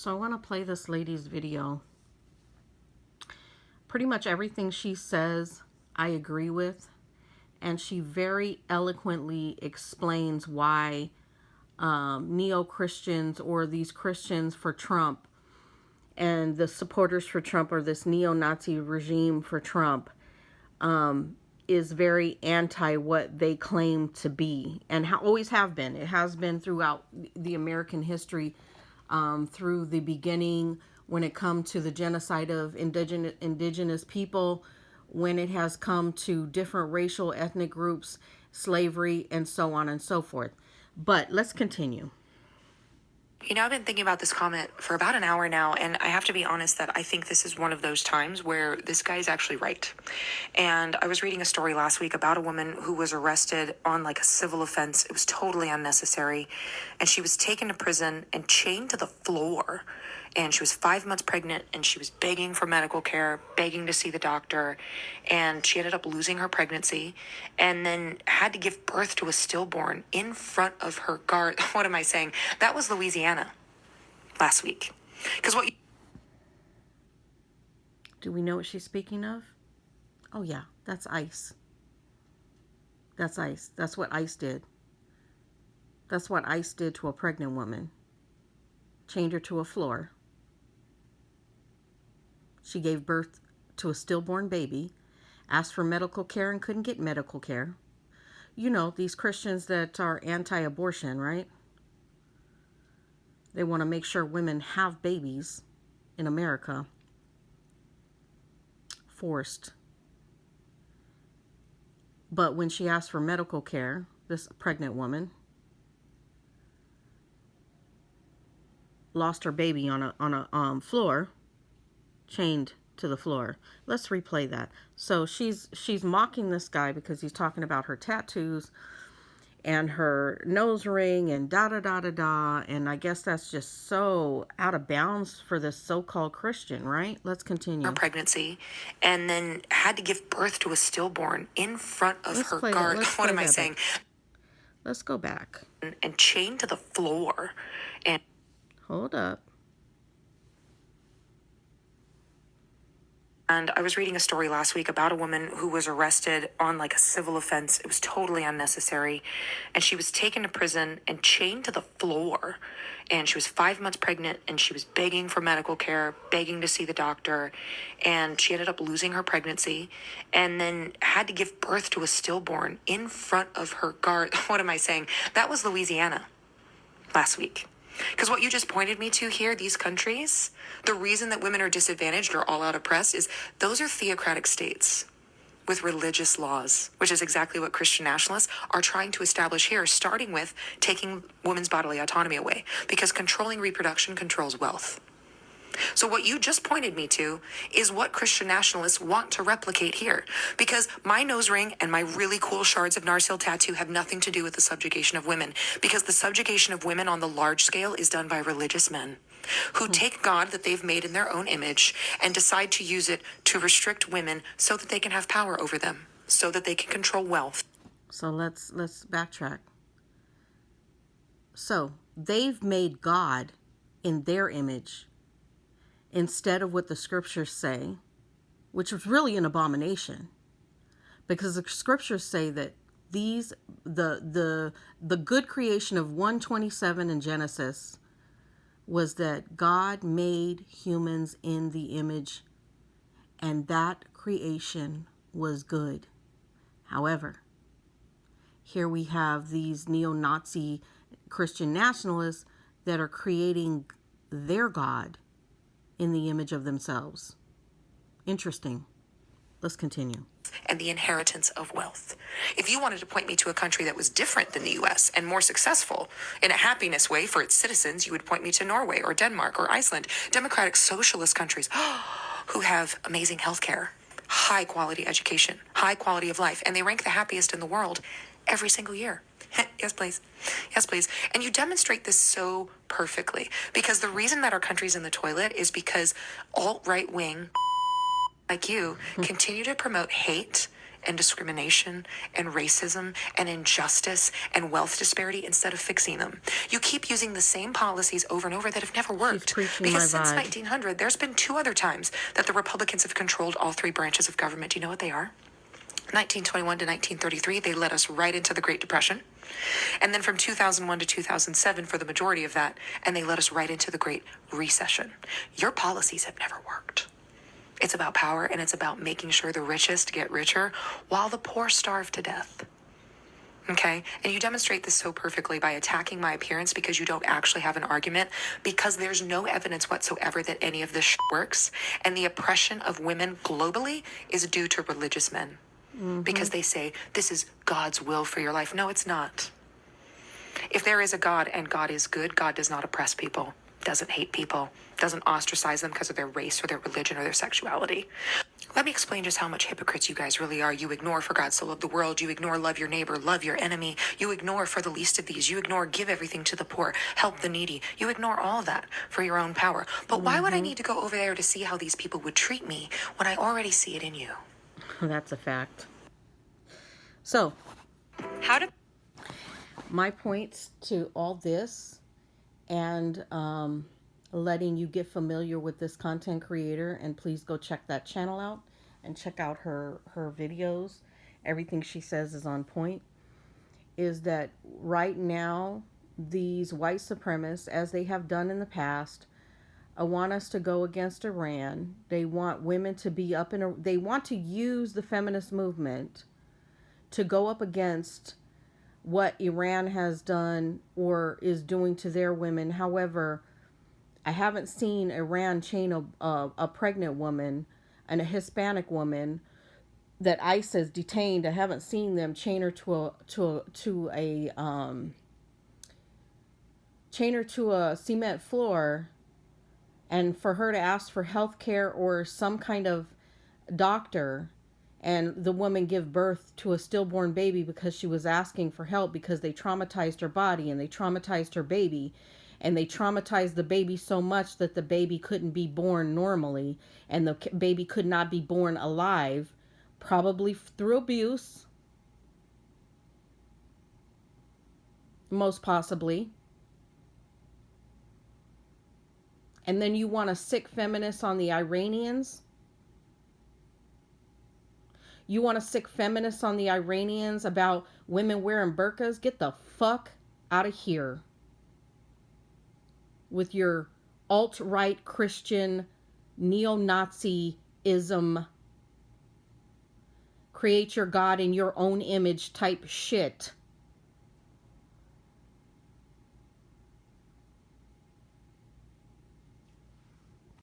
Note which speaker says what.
Speaker 1: So I want to play this lady's video. Pretty much everything she says, I agree with. And she very eloquently explains why neo-Christians or these Christians for Trump and the supporters for Trump or this neo-Nazi regime for Trump is very anti what they claim to be and always have been. It has been throughout the American history, through the beginning when it comes to the genocide of indigenous people, when it has come to different racial ethnic groups, slavery, and so on and so forth. But let's continue.
Speaker 2: I've been thinking about this comment for about an hour now, and I have to be honest that I think this is one of those times where this guy is actually right. And I was reading a story last week about a woman who was arrested on like a civil offense. It was totally unnecessary. And she was taken to prison and chained to the floor. And she was 5 months pregnant, and she was begging for medical care, begging to see the doctor. And she ended up losing her pregnancy and then had to give birth to a stillborn in front of her guard. What am I saying? That was Louisiana last week. Because
Speaker 1: Do we know what she's speaking of? Oh yeah, that's ICE. That's ICE. That's what ICE did. That's what ICE did to a pregnant woman. Chained her to a floor. She gave birth to a stillborn baby, asked for medical care and couldn't get medical care. You know, these Christians that are anti-abortion, right? They want to make sure women have babies in America. Forced. But when she asked for medical care, this pregnant woman lost her baby on a floor, chained to the floor. Let's replay that. So she's mocking this guy because he's talking about her tattoos and her nose ring and da da da da da, and I guess that's just so out of bounds for this so-called Christian, right? Let's continue.
Speaker 2: her pregnancy and then had to give birth to a stillborn in front of her guard. What am I saying?
Speaker 1: Let's go back.
Speaker 2: And chained to the floor. And
Speaker 1: hold up.
Speaker 2: And I was reading a story last week about a woman who was arrested on like a civil offense. It was totally unnecessary. And she was taken to prison and chained to the floor. And she was 5 months pregnant, and she was begging for medical care, begging to see the doctor. And she ended up losing her pregnancy and then had to give birth to a stillborn in front of her guard. What am I saying? That was Louisiana last week. Because what you just pointed me to here, these countries, the reason that women are disadvantaged or all out oppressed is those are theocratic states with religious laws, which is exactly what Christian nationalists are trying to establish here, starting with taking women's bodily autonomy away, because controlling reproduction controls wealth. So what you just pointed me to is what Christian nationalists want to replicate here. Because my nose ring and my really cool shards of Narsil tattoo have nothing to do with the subjugation of women. Because the subjugation of women on the large scale is done by religious men who take God that they've made in their own image and decide to use it to restrict women so that they can have power over them, so that they can control wealth.
Speaker 1: So let's backtrack. So they've made God in their image instead of what the scriptures say, which was really an abomination, because the scriptures say that the good creation of 127 in Genesis was that God made humans in the image, and that creation was good. However, here we have these neo-Nazi Christian nationalists that are creating their God in the image of themselves. Interesting. Let's continue.
Speaker 2: And the inheritance of wealth. If you wanted to point me to a country that was different than the US and more successful in a happiness way for its citizens, you would point me to Norway or Denmark or Iceland, democratic socialist countries who have amazing healthcare, high quality education, high quality of life, and they rank the happiest in the world every single year. Yes, please. Yes, please. And you demonstrate this so perfectly, because the reason that our country's in the toilet is because alt-right wing like you continue to promote hate and discrimination and racism and injustice and wealth disparity instead of fixing them. You keep using the same policies over and over that have never worked. Because since 1900, there's been 2 other times that the Republicans have controlled all 3 branches of government. Do you know what they are? 1921 to 1933, they led us right into the Great Depression. And then from 2001 to 2007 for the majority of that, and they led us right into the Great Recession. Your policies have never worked. It's about power, and it's about making sure the richest get richer while the poor starve to death. Okay? And you demonstrate this so perfectly by attacking my appearance because you don't actually have an argument, because there's no evidence whatsoever that any of this works. And the oppression of women globally is due to religious men. Because they say, this is God's will for your life. No, it's not. If there is a God and God is good, God does not oppress people, doesn't hate people, doesn't ostracize them because of their race or their religion or their sexuality. Let me explain just how much hypocrites you guys really are. You ignore for God so loved the world. You ignore love your neighbor, love your enemy. You ignore for the least of these. You ignore give everything to the poor, help the needy. You ignore all that for your own power. But why would I need to go over there to see how these people would treat me when I already see it in you?
Speaker 1: That's a fact. So, my points to all this and letting you get familiar with this content creator, and please go check that channel out and check out her videos. Everything she says is on point. Is that right now these white supremacists, as they have done in the past, want us to go against Iran. They want women to be up in they want to use the feminist movement to go up against what Iran has done or is doing to their women. However, I haven't seen Iran chain a pregnant woman and a Hispanic woman that ICE has detained. I haven't seen them chain her to a cement floor, and for her to ask for health care or some kind of doctor, and the woman give birth to a stillborn baby because she was asking for help, because they traumatized her body and they traumatized her baby, and they traumatized the baby so much that the baby couldn't be born normally, and the baby could not be born alive, probably through abuse, most possibly. And then you want a sick feminist on the Iranians? You want a sick feminist on the Iranians about women wearing burqas? Get the fuck out of here with your alt-right Christian neo-Nazism, create your God in your own image type shit.